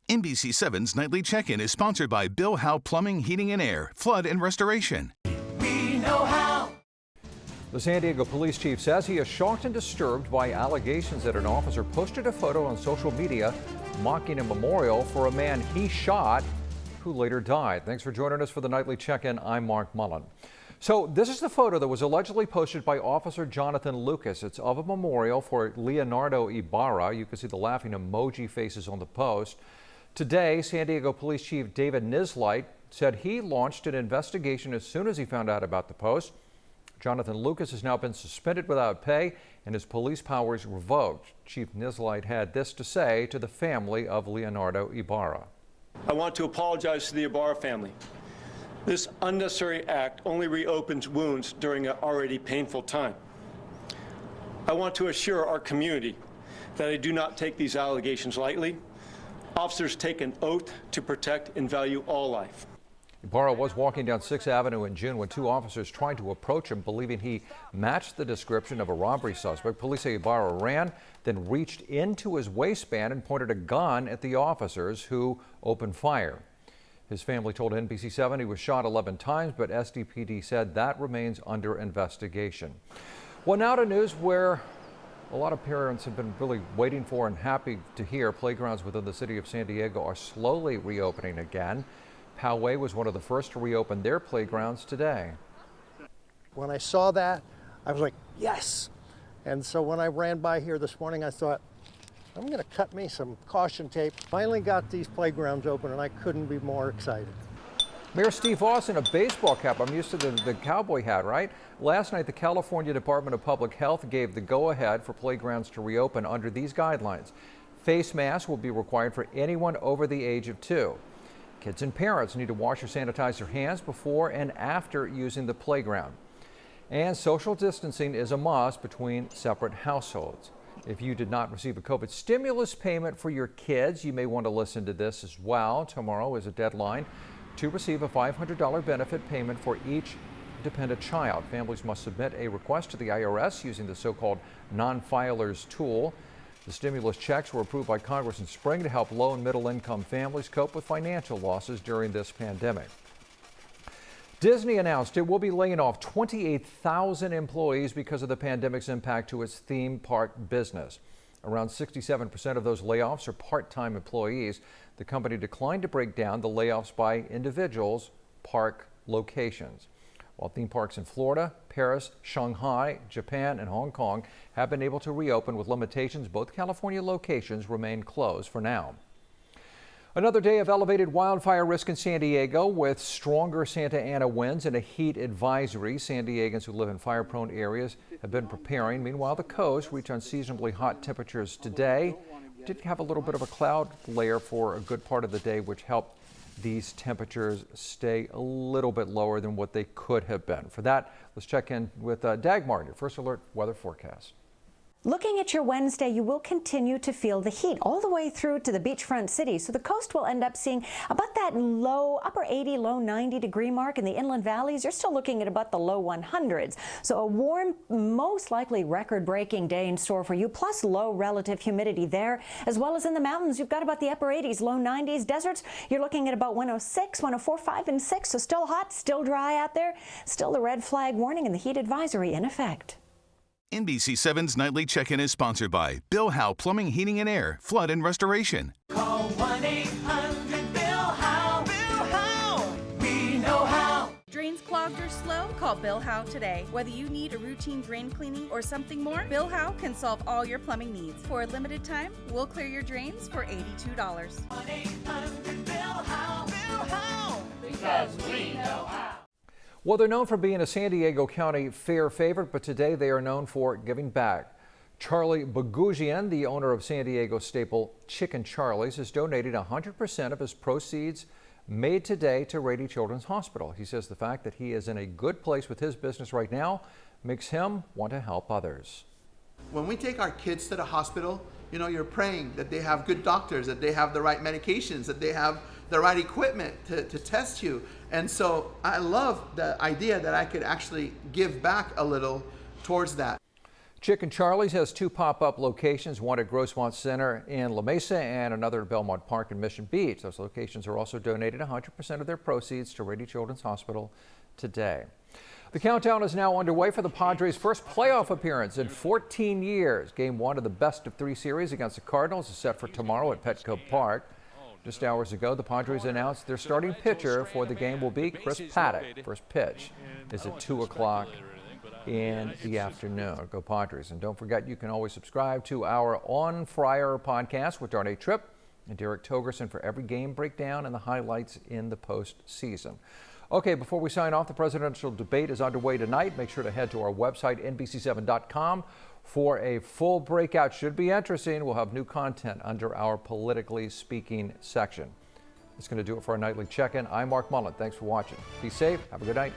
NBC7's Nightly Check-In is sponsored by Bill Howe Plumbing, Heating and Air, Flood and Restoration. We know how. The San Diego police chief says he is shocked and disturbed by allegations that an officer posted a photo on social media mocking a memorial for a man he shot who later died. Thanks for joining us for the Nightly Check-In. I'm Mark Mullen. So this is the photo that was allegedly posted by Officer Jonathan Lucas. It's of a memorial for Leonardo Ibarra. You can see the laughing emoji faces on the post. Today, San Diego Police Chief David Nisleit said he launched an investigation as soon as he found out about the post. Jonathan Lucas has now been suspended without pay and his police powers revoked. Chief Nisleit had this to say to the family of Leonardo Ibarra. I want to apologize to the Ibarra family. This unnecessary act only reopens wounds during an already painful time. I want to assure our community that I do not take these allegations lightly. Officers take an oath to protect and value all life. Ibarra was walking down 6th Avenue in June when two officers tried to approach him, believing he matched the description of a robbery suspect. Police say Ibarra ran, then reached into his waistband and pointed a gun at the officers, who opened fire. His family told NBC7 he was shot 11 times, but SDPD said that remains under investigation. Well, now to news where a lot of parents have been really waiting for and happy to hear. Playgrounds within the city of San Diego are slowly reopening again. Poway was one of the first to reopen their playgrounds today. When I saw that, I was like, yes. And so when I ran by here this morning, I thought, I'm going to cut me some caution tape. Finally got these playgrounds open, and I couldn't be more excited. Mayor Steve Voss in a baseball cap. I'm used to the cowboy hat, right? Last night, the California Department of Public Health gave the go-ahead for playgrounds to reopen under these guidelines. Face masks will be required for anyone over the age of 2. Kids and parents need to wash or sanitize their hands before and after using the playground. And social distancing is a must between separate households. If you did not receive a COVID stimulus payment for your kids, you may want to listen to this as well. Tomorrow is a deadline to receive a $500 benefit payment for each dependent child. Families must submit a request to the IRS using the so-called non-filers tool. The stimulus checks were approved by Congress in spring to help low and middle income families cope with financial losses during this pandemic. Disney announced it will be laying off 28,000 employees because of the pandemic's impact to its theme park business. Around 67% of those layoffs are part-time employees. The company declined to break down the layoffs by individuals' park locations. While theme parks in Florida, Paris, Shanghai, Japan, and Hong Kong have been able to reopen with limitations, both California locations remain closed for now. Another day of elevated wildfire risk in San Diego with stronger Santa Ana winds and a heat advisory. San Diegans who live in fire-prone areas have been preparing. Meanwhile, the coast reached unseasonably hot temperatures today. Did have a little bit of a cloud layer for a good part of the day, which helped these temperatures stay a little bit lower than what they could have been. For that, let's check in with Dagmar, your First Alert weather forecast. Looking at your Wednesday, you will continue to feel the heat all the way through to the beachfront cities. So the coast will end up seeing about that low, upper 80, low 90 degree mark. In the inland valleys, you're still looking at about the low 100s. So a warm, most likely record-breaking day in store for you, plus low relative humidity there, as well as in the mountains. You've got about the upper 80s, low 90s. Deserts, you're looking at about 106, 104, 5, and 6. So still hot, still dry out there. Still the red flag warning and the heat advisory in effect. NBC7's Nightly Check-In is sponsored by Bill Howe Plumbing, Heating and Air, Flood and Restoration. Call 1-800-BILL-HOWE. Bill Howe. We know how. Drains clogged or slow? Call Bill Howe today. Whether you need a routine drain cleaning or something more, Bill Howe can solve all your plumbing needs. For a limited time, we'll clear your drains for $82. 1-800-BILL-HOWE. Bill Howe. Because we know how. Well, they're known for being a San Diego County fair favorite, but today they are known for giving back. Charlie Bogusian, the owner of San Diego staple Chicken Charlie's, has donated 100% of his proceeds made today to Rady Children's Hospital. He says the fact that he is in a good place with his business right now makes him want to help others. When we take our kids to the hospital, you know, you're praying that they have good doctors, that they have the right medications, that they have the right equipment to test you. And so I love the idea that I could actually give back a little towards that. Chicken Charlie's has 2 pop-up locations, one at Grossmont Center in La Mesa and another at Belmont Park in Mission Beach. Those locations are also donating 100% of their proceeds to Rady Children's Hospital today. The countdown is now underway for the Padres' first playoff appearance in 14 years. Game 1 of the best-of-3 series against the Cardinals is set for tomorrow at Petco Park. Just hours ago, the Padres announced their starting pitcher for the game will be Chris Paddock. First pitch is at 2 o'clock in the afternoon. Go Padres. And don't forget, you can always subscribe to our On Friar podcast with Darnay Tripp and Derek Togerson for every game breakdown and the highlights in the postseason. Okay, before we sign off, the presidential debate is underway tonight. Make sure to head to our website, NBC7.com, for a full breakout. Should be interesting. We'll have new content under our Politically Speaking section. That's going to do it for our nightly check-in. I'm Mark Mullen. Thanks for watching. Be safe. Have a good night.